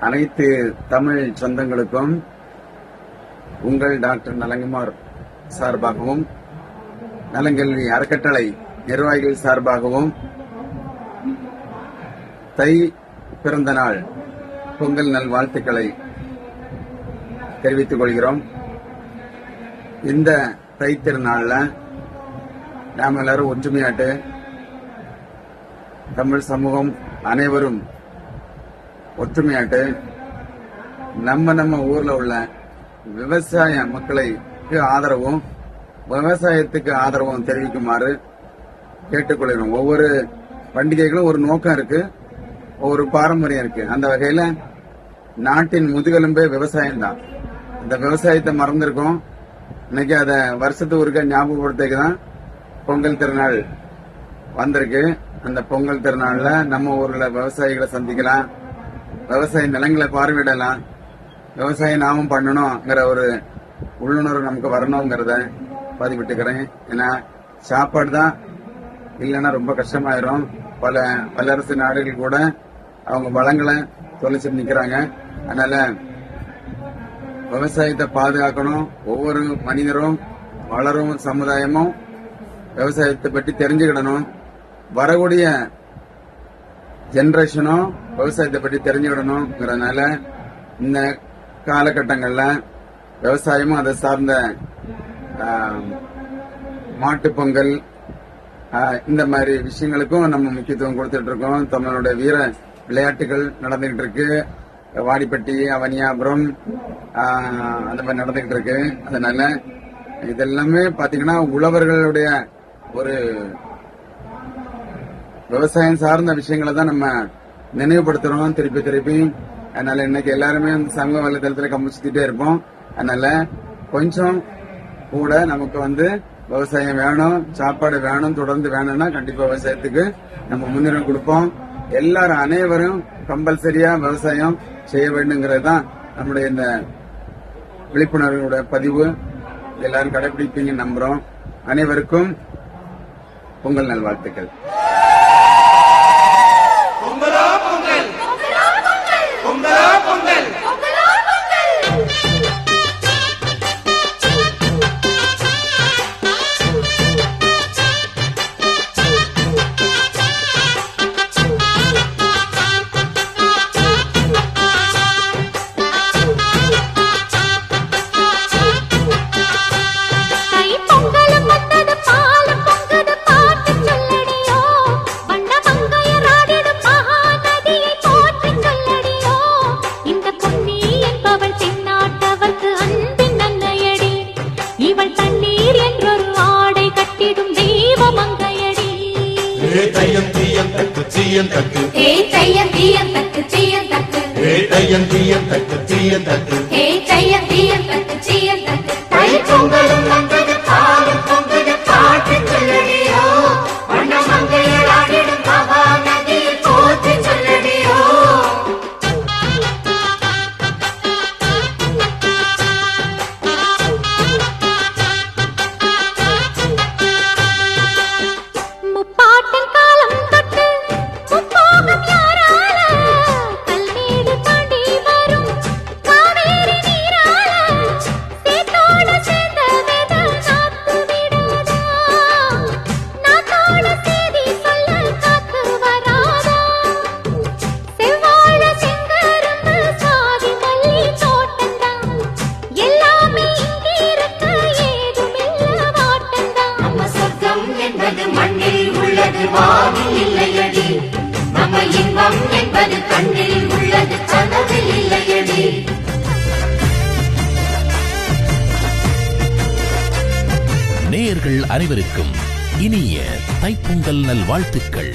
அனைத்து தமிழ் சொந்தங்களுக்கும் உங்கள் டாக்டர் நலங்குமார் சார்பாகவும் நலங்கல்வி அறக்கட்டளை நிர்வாகிகள் சார்பாகவும் தை பிறந்த நாள் பொங்கல் நல்வாழ்த்துக்களை தெரிவித்துக் கொள்கிறோம். இந்த தை திருநாள்ல நாம் எல்லாரும் ஒற்றுமையாட்டு தமிழ் சமூகம் அனைவரும் ஒற்றுமையாட்டு நம்ம ஊர்ல உள்ள விவசாய மக்களுக்கு ஆதரவும் விவசாயத்துக்கு ஆதரவும் தெரிவிக்குமாறு கேட்டுக்கொள்கிறோம். ஒவ்வொரு பண்டிகைகளும் ஒரு நோக்கம் இருக்கு, ஒவ்வொரு பாரம்பரியம் இருக்கு. அந்த வகையில நாட்டின் முதுகெலும்பே விவசாயம் தான். இந்த விவசாயத்தை மறந்திருக்கோம். இன்னைக்கு அதை வருஷத்துக்கு ஒருக்க ஞாபகப்படுத்திக்கு தான் பொங்கல் திருநாள் வந்திருக்கு. அந்த பொங்கல் திருநாள்ல நம்ம ஊர்ல விவசாயிகளை சந்திக்கலாம், விவசாய நிலங்களை பார்வையிடலாம், விவசாயம் நாமும் பண்ணணும்ங்கிற ஒரு உள்ளுணர்வு நமக்கு வரணுங்கிறத பதிவிட்டுக்கிறேன். ஏன்னா சாப்பாடு தான் இல்லைன்னா ரொம்ப கஷ்டமாயிரும். பல வல்லரசு நாடுகள் கூட அவங்க வளங்களை தொலைச்சிட்டு நிக்கிறாங்க. அதனால விவசாயத்தை பாதுகாக்கணும். ஒவ்வொரு மனிதரும் வளரும் சமுதாயமும் விவசாயத்தை பற்றி தெரிஞ்சுக்கிடணும். வரக்கூடிய ஜெனரேஷனும் விவசாயத்தை பற்றி தெரிஞ்சுக்கிடணுங்கிறதுனால இந்த காலகட்டங்கள்ல விவசாயமும் அதை சார்ந்த மாட்டுப் பொங்கல் இந்த மாதிரி விஷயங்களுக்கும் நம்ம முக்கியத்துவம் கொடுத்துட்டு இருக்கோம். தமிழனுடைய வீர விளையாட்டுகள் நடந்துகிட்டு இருக்கு. வாடிப்பட்டி, அவனியாபுரம் அந்த மாதிரி நடந்துகிட்டு இருக்கு. அதனால இதெல்லாமே பாத்தீங்கன்னா உழவர்களுடைய ஒரு விவசாயம் சார்ந்த விஷயங்களை தான் நம்ம நினைவுபடுத்துறோம் திருப்பி. அதனால இன்னைக்கு எல்லாருமே சமூக வலைதளத்துல கம்பு சுத்திட்டே இருப்போம். அதனால கொஞ்சம் கூட நமக்கு விவசாயம் வேணும், சாப்பாடு வேணும், தொடர்ந்து வேணும்னா கண்டிப்பா விவசாயத்துக்கு நம்ம முன்னுரிமை கொடுப்போம். எல்லாரும் அனைவரும் கம்பல்சரியா விவசாயம் செய்ய வேண்டுங்கிறது தான் நம்முடைய இந்த விழிப்புணர்வோட பதிவு. எல்லாரும் கடைபிடிப்பீங்கன்னு நம்புறோம். அனைவருக்கும் பொங்கல் நல்வாழ்த்துக்கள். நேயர்கள் அனைவருக்கும் இனிய தைப்பொங்கல் நல்வாழ்த்துக்கள்.